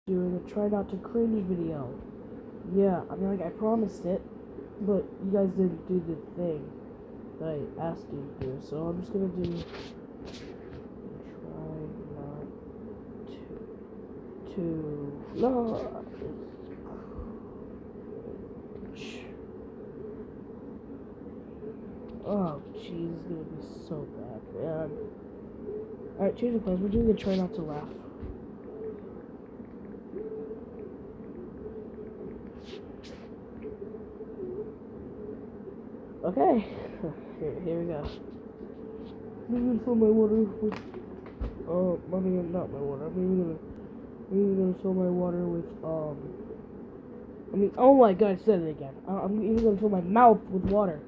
doing a try not to cringe video. Yeah, I mean, like, I promised it, but you guys didn't do the thing that I asked you to do, so I'm just gonna do try not to no. Oh, jeez, it's gonna be so bad, man. Alright, change the plans. We're doing a try not to laugh. Okay, here we go. I'm gonna fill my water with, not my water. I'm even gonna fill my water with, oh my god, I said it again. I'm even gonna fill my mouth with water.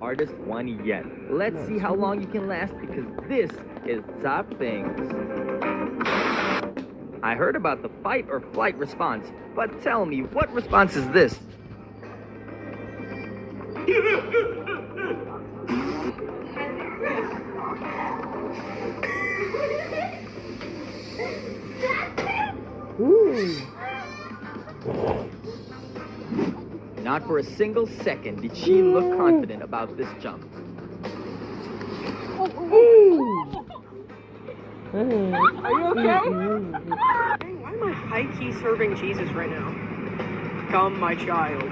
Hardest one yet. Let's see how long you can last, because this is Top Things. I heard about the fight or flight response, but tell me, what response is this? Ooh. Not for a single second did she look confident about this jump. Are you okay? Why am I high-key serving Jesus right now? Come, my child.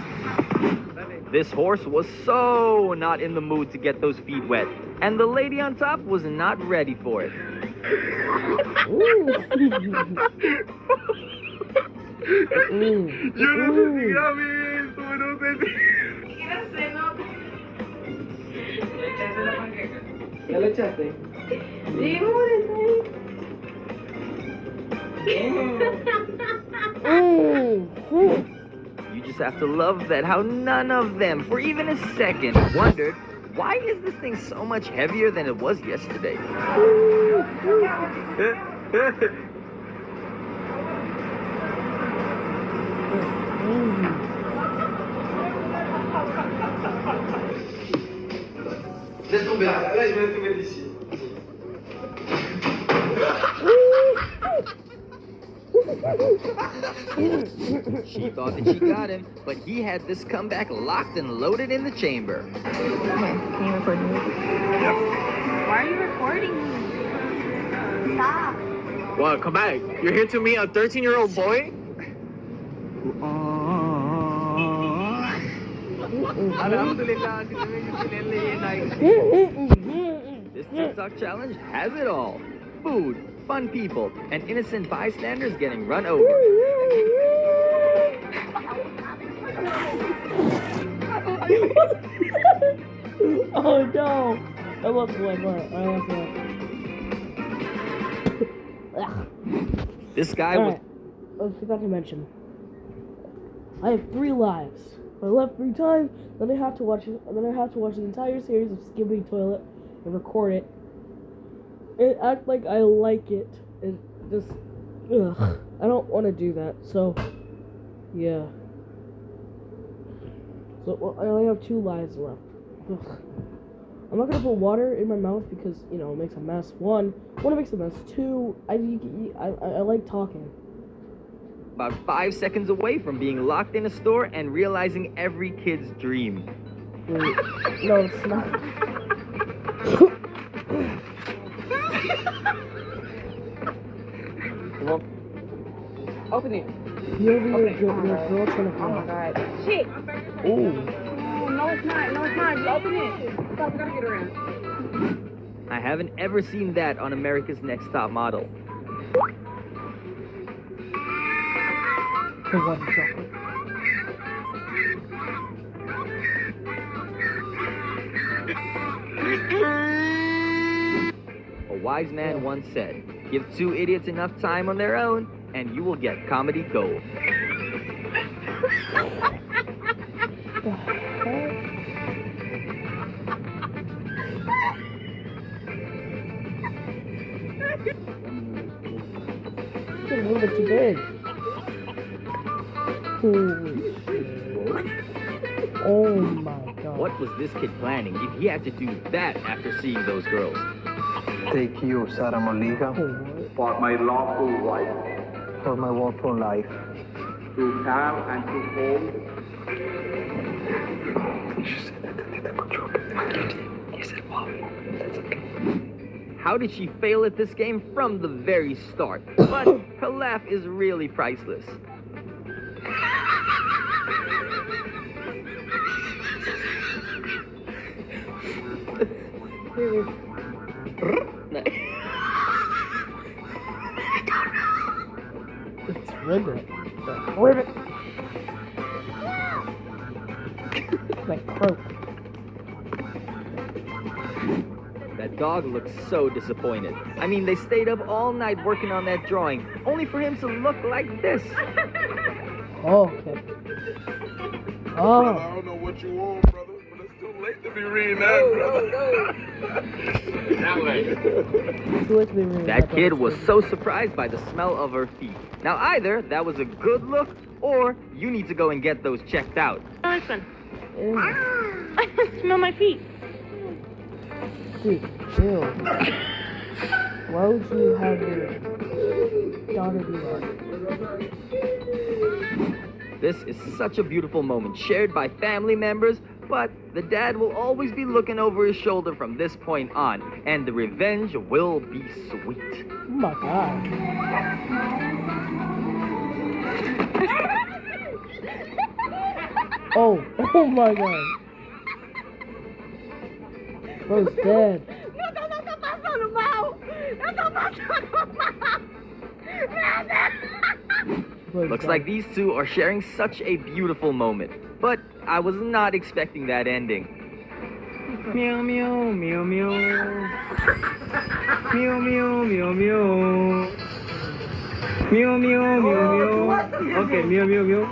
This horse was so not in the mood to get those feet wet, and the lady on top was not ready for it. ¿Ya lo echaste? You just have to love that how none of them, for even a second, wondered, why is this thing so much heavier than it was yesterday? Laisse tomber, là, je vais tomber d'ici. She thought that she got him, but he had this comeback locked and loaded in the chamber. Okay, can you record me? Yep. Why are you recording me? Stop. What, come back. You're here to meet a 13-year-old boy? This TikTok challenge has it all. Food, fun people, and innocent bystanders getting run over. Oh no! I lost my part. This guy was... I forgot to mention. I have 3 lives. If I left 3 times, then I have to watch it. Then I have to watch the entire series of Skibidi Toilet and record it. And act like I like it. And just, ugh. I don't want to do that. So, yeah. So well, I only have 2 lives left. Ugh. I'm not gonna put water in my mouth because it makes a mess. One, it makes a mess. 2, I like talking. About 5 seconds away from being locked in a store and realizing every kid's dream. Wait, no, it's not. Come on. Open it. You're your girl trying to Oh my god. Shit. Ooh. Oh, no, it's not. No, it's not. Just open it. Stop. We gotta get around. I haven't ever seen that on America's Next Top Model. The one chocolate. A wise man once said, give 2 idiots enough time on their own, and you will get comedy gold. It's a little bit too big. Holy shit. Oh my god. What was this kid planning if he had to do that after seeing those girls? Take you, Sarah Molliga. Oh, what? for my lawful wife, for my lawful life, to have and to hold. How did she fail at this game from the very start? But her laugh is really priceless. It's ribbit. Ribbit. Like croak. That dog looks so disappointed. I mean, they stayed up all night working on that drawing, only for him to look like this. Oh, okay. Brother, I Oh. don't know what you want, brother, but it's too late to be reading that, brother. That way. Too late to be reading That kid on was screen. so surprised by the smell of her feet. Now, either that was a good look, or you need to go and get those checked out. Listen. Ew. I smell my feet. Dude, ew. Why would you have your daughter do that? This is such a beautiful moment, shared by family members, but the dad will always be looking over his shoulder from this point on, and the revenge will be sweet. Oh my god. Oh my god. Bro's dead. No está pasando mal. No está pasando mal. Bro's Looks dead. like these two are sharing such a beautiful moment, but I was not expecting that ending. Meow meow meow meow. Meow meow meow meow. Meow meow meow meow. Okay, meow meow meow.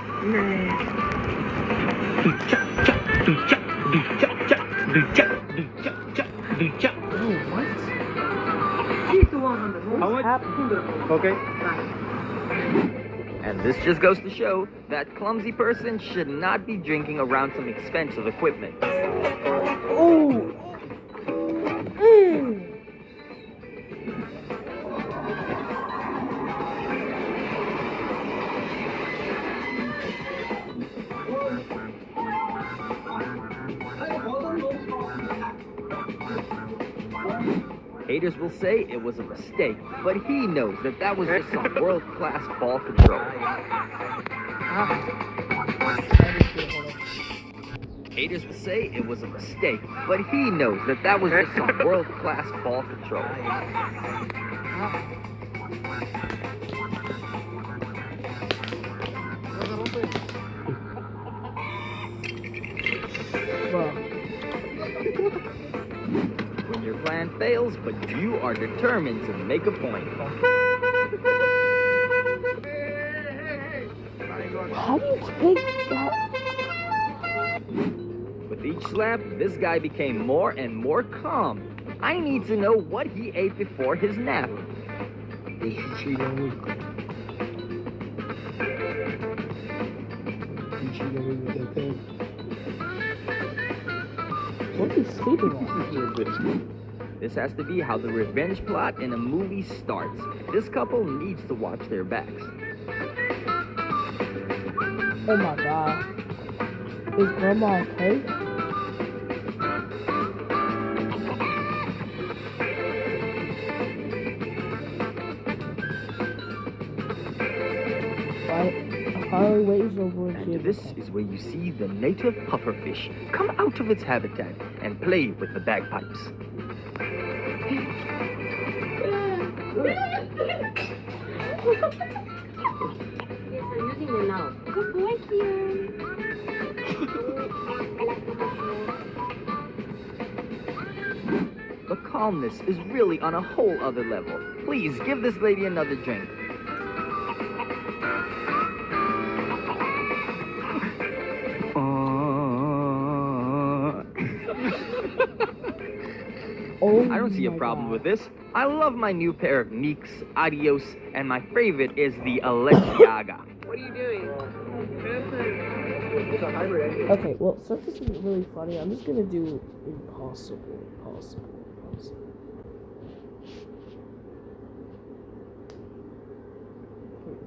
Oh, what? How much? Happened? Okay. And this just goes to show that clumsy person should not be drinking around some expensive equipment. Oh! Mm. Haters will say it was a mistake, but he knows that that was just some world-class ball control. Haters will say it was a mistake, but he knows that that was just some world-class ball control. Bro. When your plan fails, but you are determined to make a point. How do you take that? With each slap, this guy became more and more calm. I need to know what he ate before his nap. What are you sleeping on? This has to be how the revenge plot in a movie starts. This couple needs to watch their backs. Oh my god. Is grandma okay? Harley waves over and she And this is where you see the native pufferfish come out of its habitat and play with the bagpipes. Using your nose. Good boy, cute. The calmness is really on a whole other level. Please give this lady another drink. Oh I don't see a my problem God. with this. I love my new pair of Meeks, Adios, and my favorite is the Alexiaga. What are you doing? Okay, well, since this isn't really funny, I'm just gonna do impossible.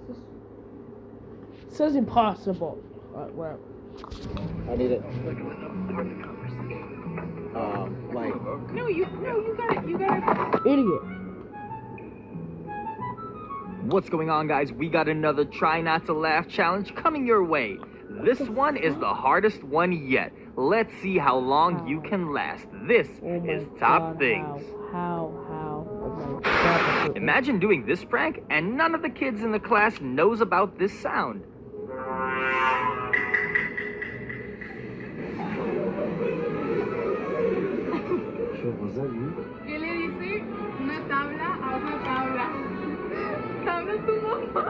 It says impossible. Whatever. I need it. No, you got it. You got it. Idiot. What's going on, guys? We got another Try Not to Laugh challenge coming your way. This one is the hardest one yet. Let's see how long you can last. This is Top Things. How? Oh my God. Imagine doing this prank and none of the kids in the class knows about this sound. ¿Qué le dice una tabla a otra tabla? ¿Tabla tu mamá?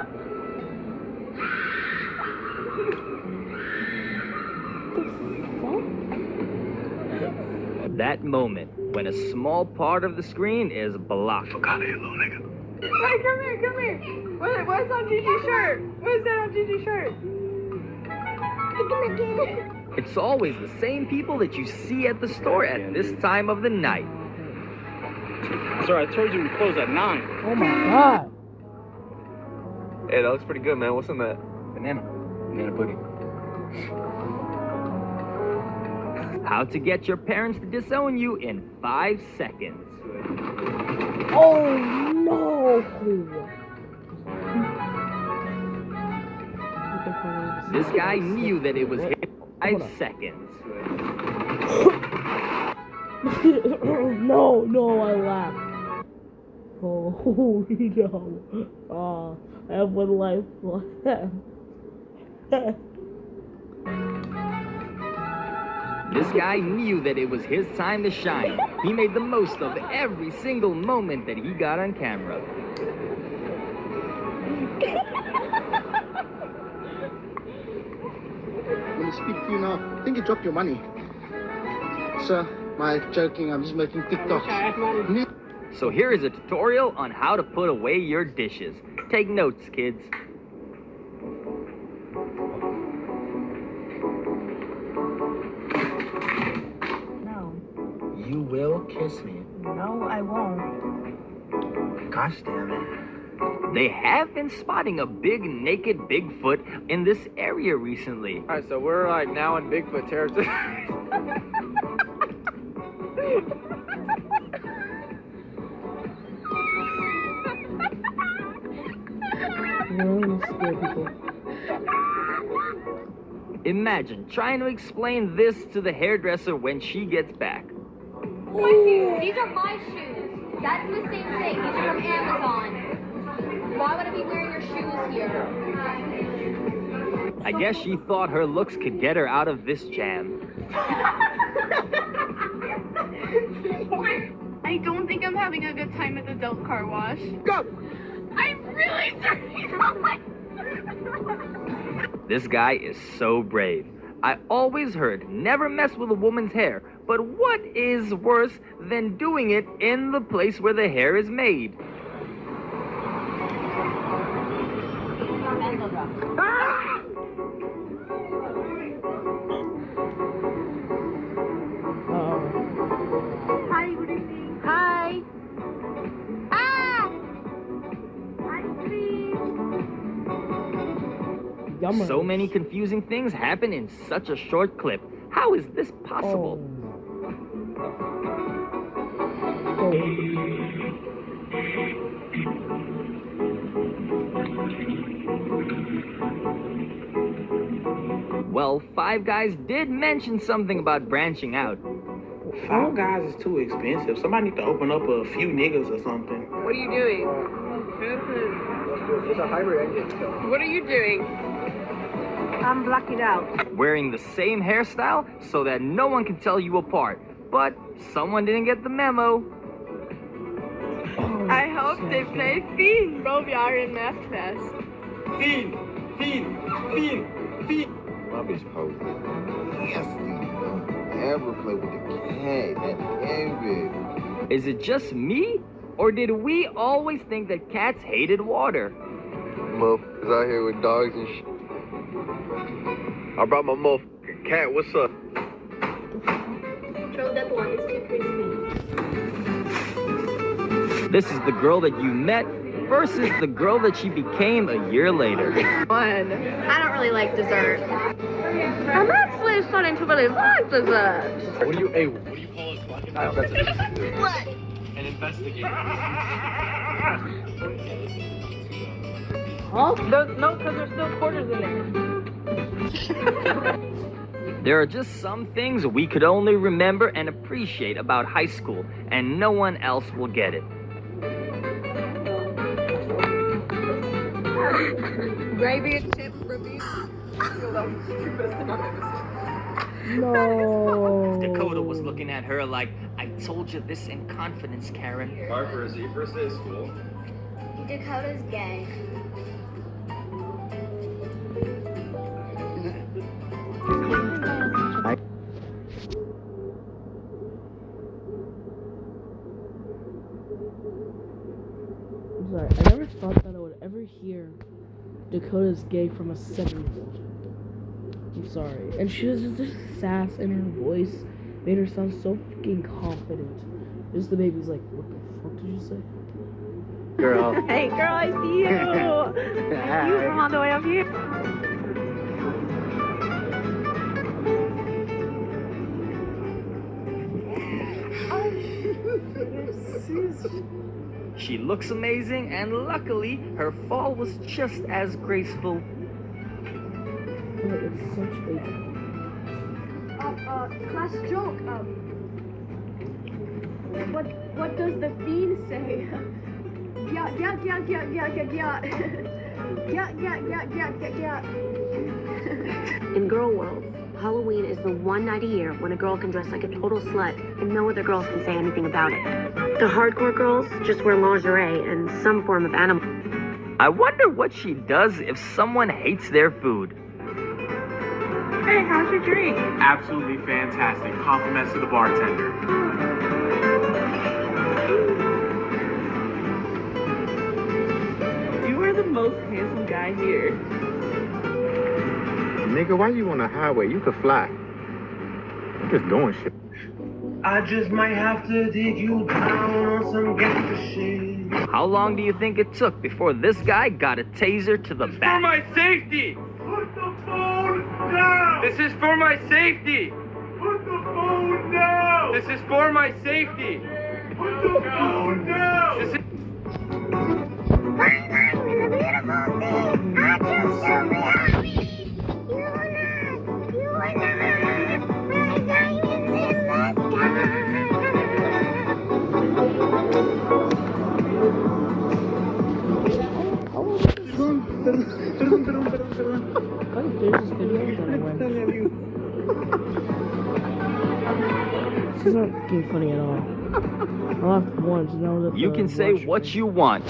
That moment when a small part of the screen is blocked. Fuck out of here, little nigga. Wait, come here. What's on Gigi's shirt? What's that on Gigi's shirt? It's always the same people that you see at the store at this time of the night. Sir, I told you we close at 9. Oh my God. Hey, that looks pretty good, man. What's in that? Banana pudding. How to get your parents to disown you in 5 seconds. Oh no. This guy knew that it was his 5 seconds. No, I laughed. Oh no. I have one life left. This guy knew that it was his time to shine. He made the most of every single moment that he got on camera. When you speak to you now, I think you dropped your money. Sir, my joking, I'm just making TikToks. So here is a tutorial on how to put away your dishes. Take notes, kids. No. You will kiss me. No, I won't. Gosh damn it. They have been spotting a big naked Bigfoot in this area recently. Alright, so we're like now in Bigfoot territory. Imagine trying to explain this to the hairdresser when she gets back. My shoes. These are my shoes. That's the same thing. These are from Amazon. Why would I be wearing your shoes here? I guess she thought her looks could get her out of this jam. I don't think I'm having a good time at the adult car wash. Go! I'm really sorry. This guy is so brave. I always heard never mess with a woman's hair, but what is worse than doing it in the place where the hair is made? Hi, good evening. Hi. Ah! Ice cream. So many confusing things happen in such a short clip. How is this possible? Well, Five Guys did mention something about branching out. Five Guys is too expensive. Somebody need to open up a few niggas or something. What are you doing? It's a hybrid engine. What are you doing? I'm blocking out. Wearing the same hairstyle so that no one can tell you apart. But someone didn't get the memo. I hope they play Fiend. Bro, we are in math class. Fiend. My bitch posed. Nasty. Don't ever play with the cat. That envy. Is it just me? Or did we always think that cats hated water? Muff is out here with dogs and shit. I brought my motherfucking cat. What's up? Throw that one. It's too crispy. This is the girl that you met versus the girl that she became a year later. Fun. I don't really like dessert. I'm actually starting to really like dessert. What do you call it? That's What? an investigator. Huh? No, because there's still quarters in it. There are just some things we could only remember and appreciate about high school, and no one else will get it. Gravy and chip review. That was the stupidest thing I've ever seen. No. Dakota was looking at her like, I told you this in confidence, Karen. Harper, is it your first day of school? Dakota's gay. I'm sorry, I never thought that I would ever hear Dakota's gay from a 7-year-old. I'm sorry. And she has just this sass in her voice, made her sound so fucking confident. Just the baby's like, what the fuck did you say? Girl. Hey, girl, I see you. You from all the way up here. She looks amazing, and luckily, her fall was just as graceful. But it's such a... Class joke. What does the fiend say? Yeah. In girl world, Halloween is the one night a year when a girl can dress like a total slut and no other girls can say anything about it. The hardcore girls just wear lingerie and some form of animal. I wonder what she does if someone hates their food. Hey, how's your drink? Absolutely fantastic. Compliments to the bartender. You are the most handsome guy here. Nigga, why you on the highway? You could fly. You just doing shit. I just might have to dig you down on some gangster shit. How long do you think it took before this guy got a taser to the For back? my safety! Put the phone down! This is for my safety! Put the phone down! This is for my safety! Put the phone down! This is... This is not fucking funny at all. I laughed once and I was at You the can say watch- what you want.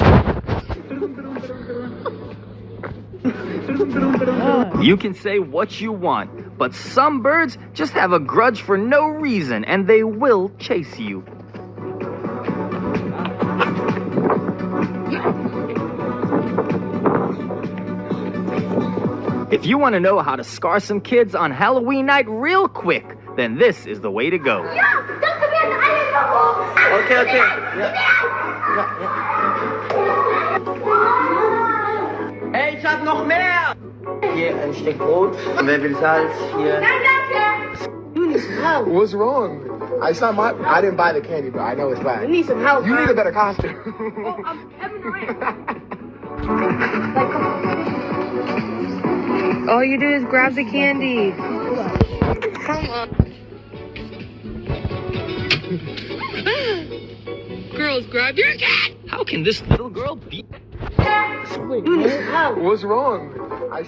You can say what you want, but some birds just have a grudge for no reason and they will chase you. If you want to know how to scar some kids on Halloween night real quick, then this is the way to go. Okay. Hey, ich hab noch mehr! Hier ein Stück Brot. Wer will Salz? Hier. You need some help. What's wrong? I didn't buy the candy, but I know it's bad. You need some help. You need a better costume. Well, I'm Kevin Durant. All you do is grab the candy. Come on. Girls, grab your cat! How can this little girl be? Wait, what? What's wrong? I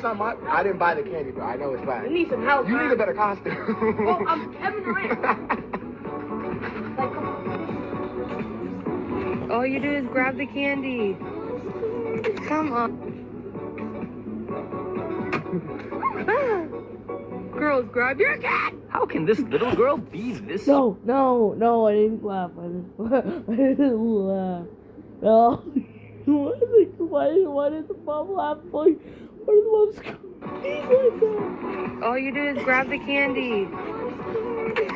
didn't buy the candy, but I know it's bad. You need some help. You need a better costume. Well, I'm Kevin Durant. All you do is grab the candy. Come on. Girls, grab your cat! How can this little girl be this? No, I didn't laugh. I didn't laugh. No. Why did the mom laugh? Why did the mom scream like that? All you do is grab the candy.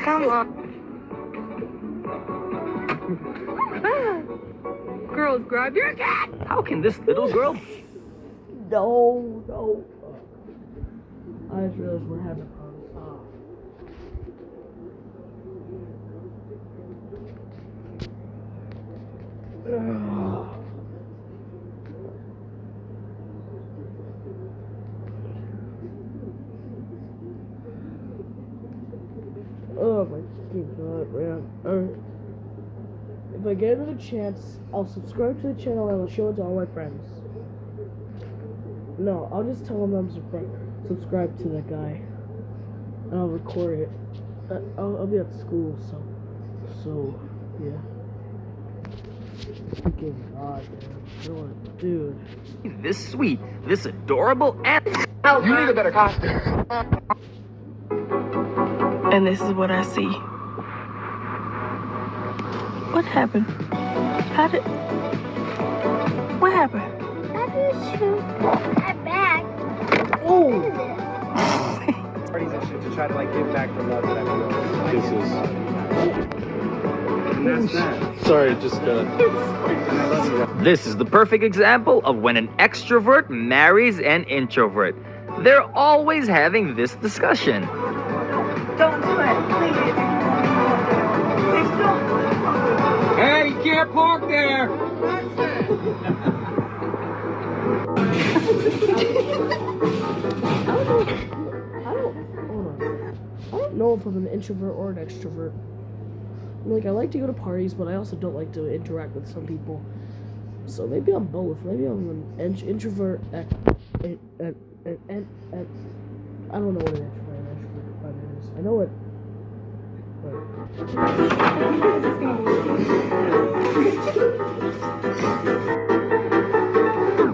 Come on. Girls, grab your cat! How can this little girl... No, no. I just realized we're having problems. Oh my god, man. Alright. If I get another chance, I'll subscribe to the channel and I'll show it to all my friends. No, I'll just tell them I'm subscribe to that guy. And I'll record it. I'll be at school, so, yeah. Fucking god, man. Dude. This sweet, this adorable, and... You need a better costume. And this is what I see. What happened? What happened? I just shoot my bag. Oh! Parties and shit to try to like give back the love that I feel. This is. And that's that. Sorry, just I love you. This is the perfect example of when an extrovert marries an introvert. They're always having this discussion. Don't do it, please. Please don't. Hey, you can't park there! I don't know if I'm an introvert or an extrovert. Like, I like to go to parties, but I also don't like to interact with some people. So maybe I'm both. Maybe I'm an introvert. I don't know what an introvert is. I know what.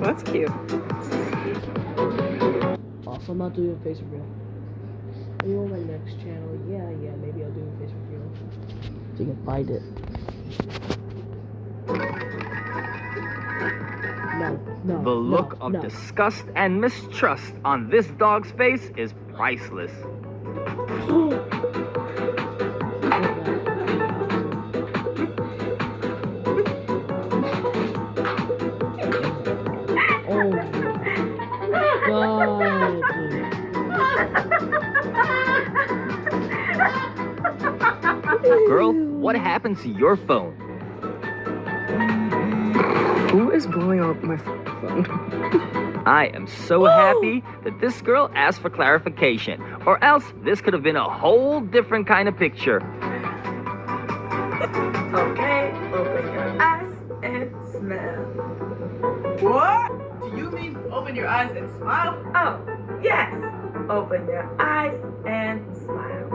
That's cute. Also, I'm not doing a face reveal. Maybe on my next channel. Yeah, maybe I'll do a face reveal. So you can find it. No. The look of disgust and mistrust on this dog's face is priceless. Girl, what happened to your phone? Who is blowing up my phone? I am so happy that this girl asked for clarification, or else this could have been a whole different kind of picture. Okay, open your eyes and smile. What? Do you mean open your eyes and smile? Oh, yes. Open your eyes and smile.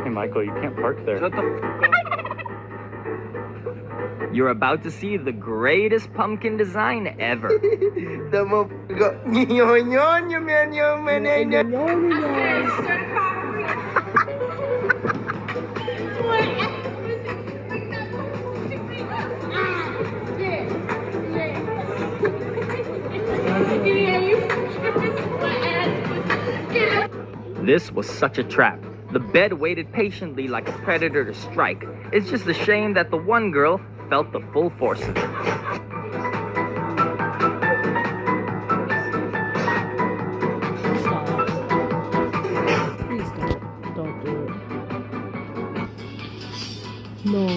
Hey, Michael, you can't park there. Shut the You're about to see the greatest pumpkin design ever. This was such a trap. The bed waited patiently like a predator to strike. It's just a shame that the one girl felt the full force of it. Please don't do it. No.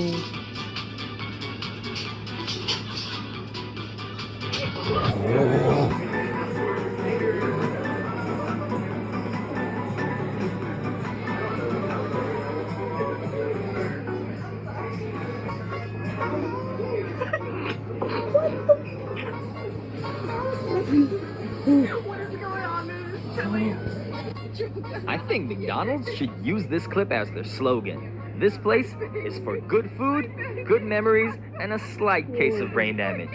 I think McDonald's should use this clip as their slogan. This place is for good food, good memories, and a slight case of brain damage.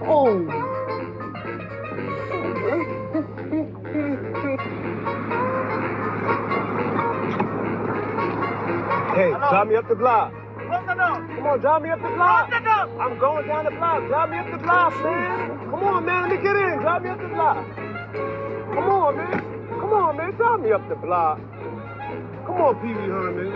Oh! Hey, drive me up the block. Come on, drive me up the block. I'm going down the block. Drive me up the block, man. Come on, man. Let me get in. Drive me up the block. Come on, man. Come Come on, man, drive me up the block. Come on, Pee Wee Herman.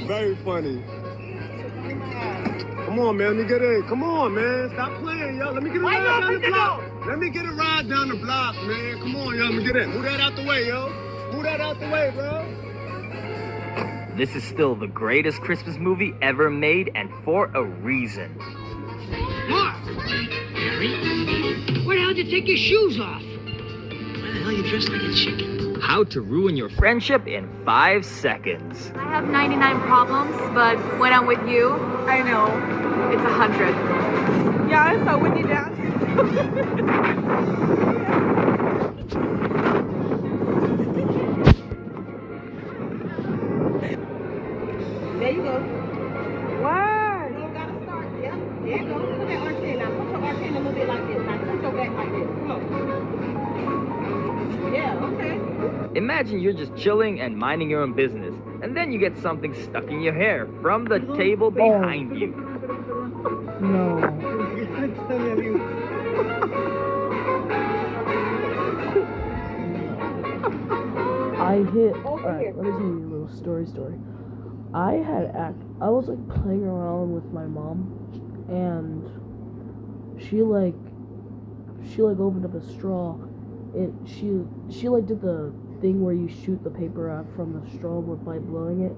Very funny. Come on, man, let me get in. Come on, man. Stop playing, yo. Let me get a ride down the block. Let me get a ride down the block, man. Come on, yo. Let me get in. Move that out the way, yo. Move that out the way, bro. This is still the greatest Christmas movie ever made, and for a reason. Mark! Harry? Where the hell did you take your shoes off? Why the hell you dressed like a chicken? How to ruin your friendship in 5 seconds. I have 99 problems, but when I'm with you, I know. it's 100. Yeah, so when you dance. There you go. What? You gotta start. Yep. There you go. Put that arch in. Now put your arch in a little bit like this. Now put your back like this. Come on. Yeah, okay. Imagine you're just chilling and minding your own business, and then you get something stuck in your hair from the table behind you. No. I hit. Alright, let me tell you a little story. I was like playing around with my mom, and she opened up a straw. She did the thing where you shoot the paper out from the straw by blowing it.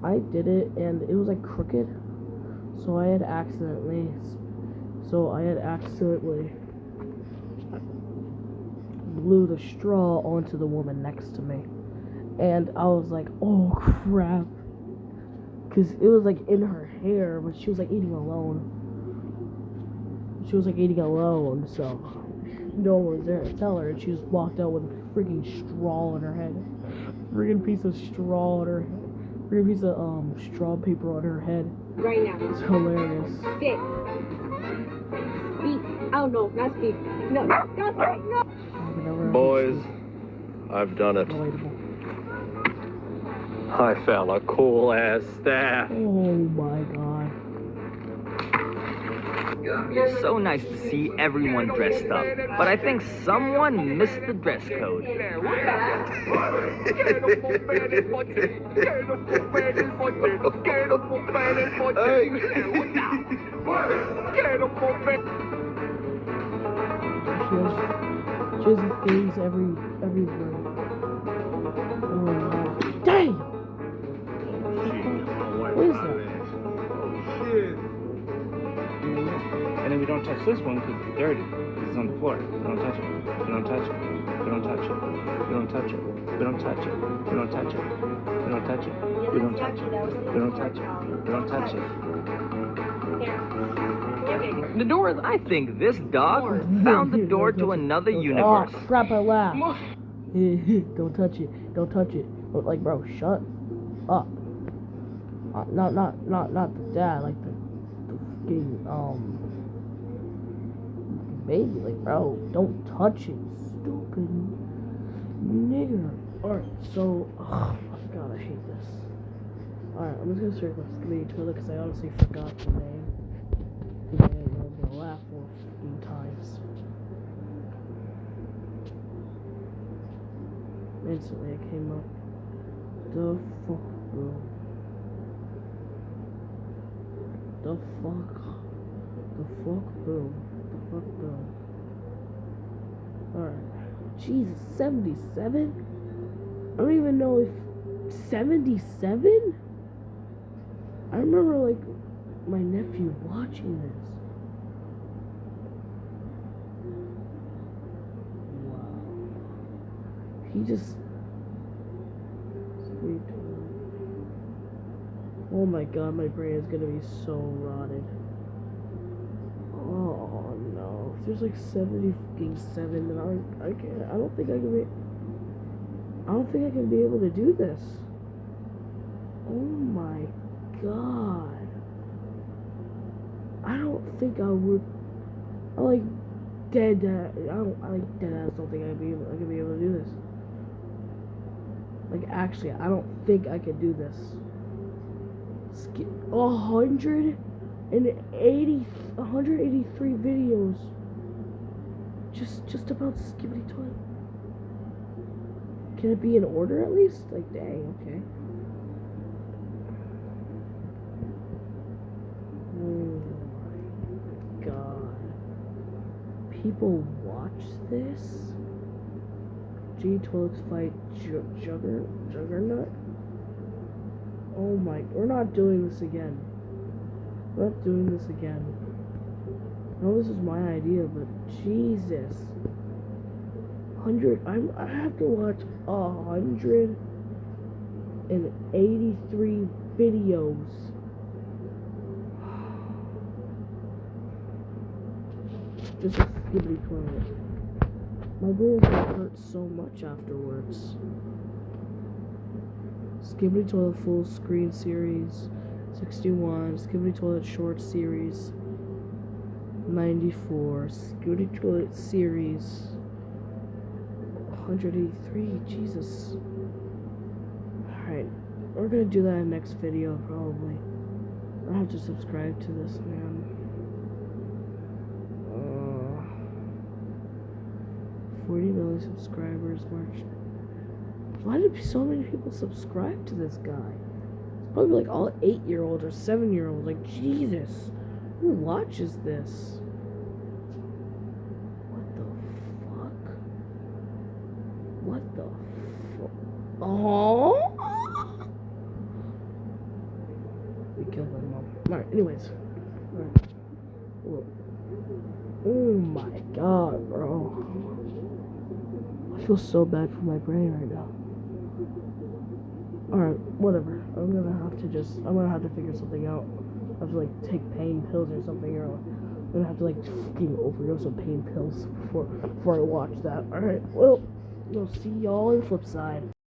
I did it, and it was like crooked, so I had accidentally blew the straw onto the woman next to me, and I was like, oh crap, because it was like in her hair, but she was like eating alone. So no one was there to tell her, and she just walked out with a freaking straw in her head. Freaking piece of straw on her head. Freaking piece of straw paper on her head. Right now. It's hilarious. Sit. Speak. Oh no, not speak. No, don't speak. No. Boys, I've done it. I found a cool ass staff. Oh my god. It's so nice to see everyone dressed up, but I think someone missed the dress code. She has things everywhere. Oh no. Dang! What is that? And then we don't touch this one because it's dirty. It's on the floor. We don't touch it. We don't touch it. We don't touch it. We don't touch it. We don't touch it. We don't touch it. We don't touch it. We don't touch it. We don't touch it. We don't touch it. The door is, I think this dog found the door to another universe. Oh crap, I laughed. Don't touch it. Don't touch it. But like, bro, shut up. Not the dad, like the fucking baby, like, bro, don't touch it, stupid nigger. Alright, so, oh my god, I hate this. Alright, I'm just gonna search my Skibidi Toilet because I honestly forgot the name. And I was gonna laugh 4 fucking times. Instantly it came up. The fuck, bro. The fuck, bro. Alright. Jesus, 77? I don't even know if 77? I remember like my nephew watching this. Wow. He just oh my god, my brain is gonna be so rotted. Oh no. If there's like 77, then I don't think I can be able to do this. Oh my god. I don't think I would. I like dead ass don't think I could be able to do this. Like actually, I don't think I could do this. 100? and 183 videos just about Skibidi Toilet. Can it be in order at least? Like, dang, okay. Oh my god. People watch this? G Toilets fight Juggernaut? Oh my, we're not doing this again. We're not doing this again. I know this is my idea, but Jesus. I have to watch 183 videos. Just a Skibidi Toilet. My brain hurt so much afterwards. Skibidi Toilet full screen series 61, Skibidi Toilet short series 94, Skibidi Toilet series 183. Jesus. Alright, we're gonna do that in the next video probably. I have to subscribe to this, man. 40 million subscribers, March. Why did so many people subscribe to this guy? It's probably like all 8-year-olds or 7-year-olds. Like, Jesus. Who watches this? What the fuck? What the fuck? Oh! We killed my mom. Alright, anyways. Alright. Oh my god, bro. I feel so bad for my brain right now. Alright, whatever. I'm gonna have to figure something out. I have to like take pain pills or something, or I'm gonna have to like fucking overdose of pain pills before I watch that. Alright, well, we'll see y'all on the flip side.